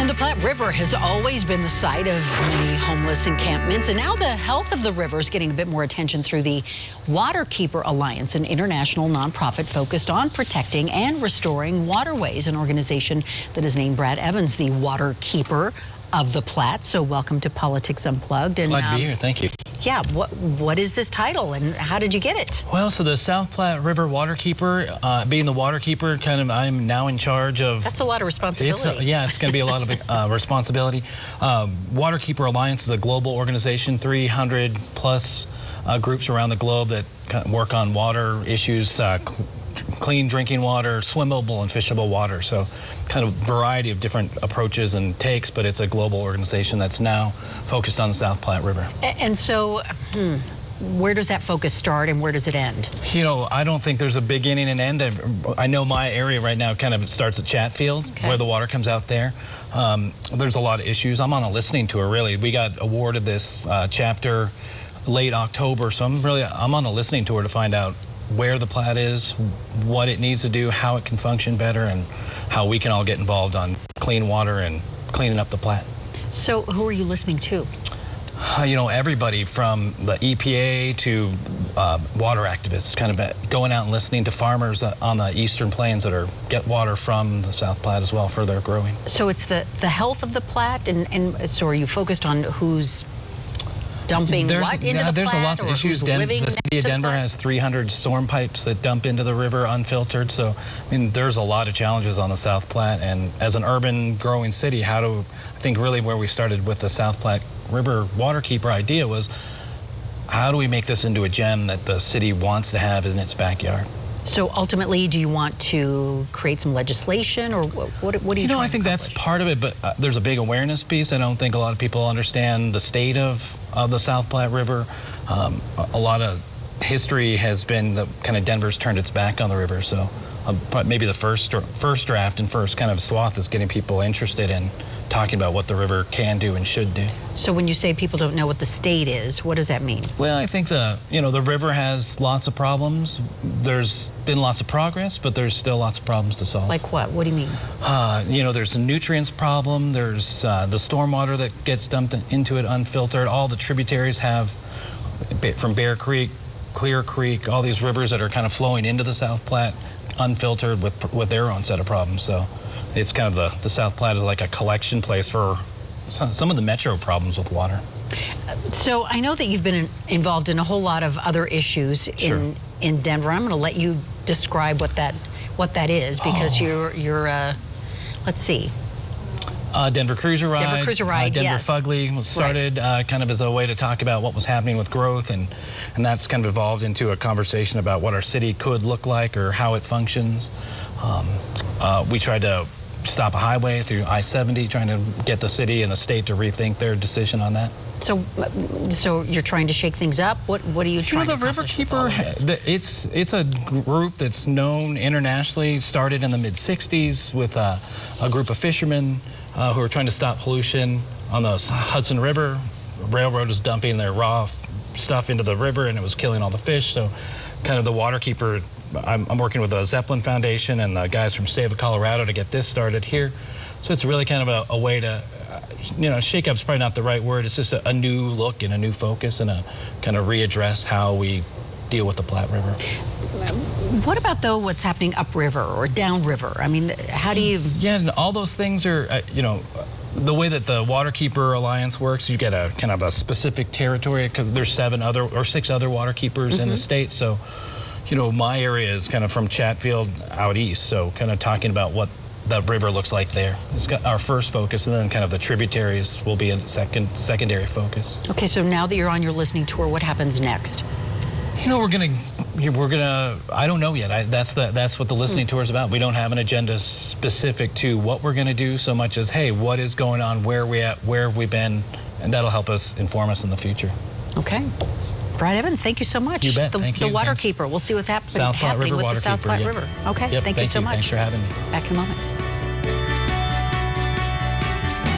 The Platte River has always been the site of many homeless encampments, and now the health of the river is getting a bit more attention through the Waterkeeper Alliance, an international nonprofit focused on protecting and restoring waterways, an organization that has named Brad Evans the Waterkeeper of the Platte. So welcome to Politics Unplugged. And, glad to be here. Thank you. Yeah, what is this title and how did you get it? Well, so the South Platte River Waterkeeper, being the waterkeeper, I'm now in charge of... That's a lot of responsibility. It's going to be a lot of responsibility. Waterkeeper Alliance is a global organization, 300 plus groups around the globe that work on water issues, clean drinking water, swimmable and fishable water. So kind of variety of different approaches and takes, but it's a global organization that's now focused on the South Platte River. And so, where does that focus start and where does it end? You know, I don't think there's a beginning and end. I know my area right now kind of starts at Chatfield, where the water comes out there. There's a lot of issues. I'm on a listening tour, really. We got awarded this chapter late October, so I'm on a listening tour to find out where the Platte is, what it needs to do, how it can function better, and how we can all get involved on clean water and cleaning up the Platte. So who are you listening to? You know, everybody from the EPA to water activists, kind of going out and listening to farmers on the eastern plains that get water from the South Platte as well for their growing. So it's the health of the Platte, and so are you focused on who's dumping into the Platte? There's lots of issues. The city of Denver has 300 storm pipes that dump into the river unfiltered. So, I mean, there's a lot of challenges on the South Platte. And as an urban growing city, I think really where we started with the South Platte River Waterkeeper idea was, how do we make this into a gem that the city wants to have in its backyard? So ultimately, do you want to create some legislation, or what are you trying to accomplish? I think that's part of it, but there's a big awareness piece. I don't think a lot of people understand the state of the South Platte River. A lot of history has been that kind of Denver's turned its back on the river, so maybe the first draft and first kind of swath is getting people interested in talking about what the river can do and should do. So when you say people don't know what the state is, what does that mean? Well, I think the river has lots of problems. There's been lots of progress, but there's still lots of problems to solve. Like what? What do you mean? There's a nutrients problem. There's the stormwater that gets dumped into it unfiltered. All the tributaries have, from Bear Creek, Clear Creek, all these rivers that are kind of flowing into the South Platte unfiltered with their own set of problems. So it's kind of the South Platte is like a collection place for some of the metro problems with water. So I know that you've been involved in a whole lot of other issues in Denver. I'm going to let you describe what that is, because you're let's see. Denver Cruiser Ride. Denver Cruiser Ride, Denver yes. Fugly was started kind of as a way to talk about what was happening with growth, and that's kind of evolved into a conversation about what our city could look like or how it functions. We tried to stop a highway through I-70, trying to get the city and the state to rethink their decision on that. So you're trying to shake things up? What are you trying to accomplish? The Riverkeeper, it's a group that's known internationally, started in the mid-'60s with a group of fishermen who are trying to stop pollution on the Hudson River. Railroad was dumping their raw stuff into the river, and it was killing all the fish. So kind of the Waterkeeper, I'm working with the Zeppelin Foundation and the guys from State of Colorado to get this started here. So it's really kind of a way to, shake up's probably not the right word. It's just a new look and a new focus and a kind of readdress how we deal with the Platte River. What about, though, what's happening upriver or downriver? I mean, how do you... Yeah, all those things are, the way that the Waterkeeper Alliance works, you get a kind of a specific territory, because there's 6 other waterkeepers in the state. So, my area is kind of from Chatfield out east, so kind of talking about what the river looks like there. It's got our first focus, and then kind of the tributaries will be a secondary focus. Okay, so now that you're on your listening tour, what happens next? We're gonna. I don't know yet. That's what the listening tour is about. We don't have an agenda specific to what we're gonna do so much as, hey, what is going on, where are we at, where have we been, and that'll help us inform us in the future. Okay. Brad Evans, thank you so much. You bet. Thank you. The Waterkeeper. We'll see what's happening South Platte River with the South Platte River. Okay. Yep, thank you so much. Thanks for having me. Back in a moment.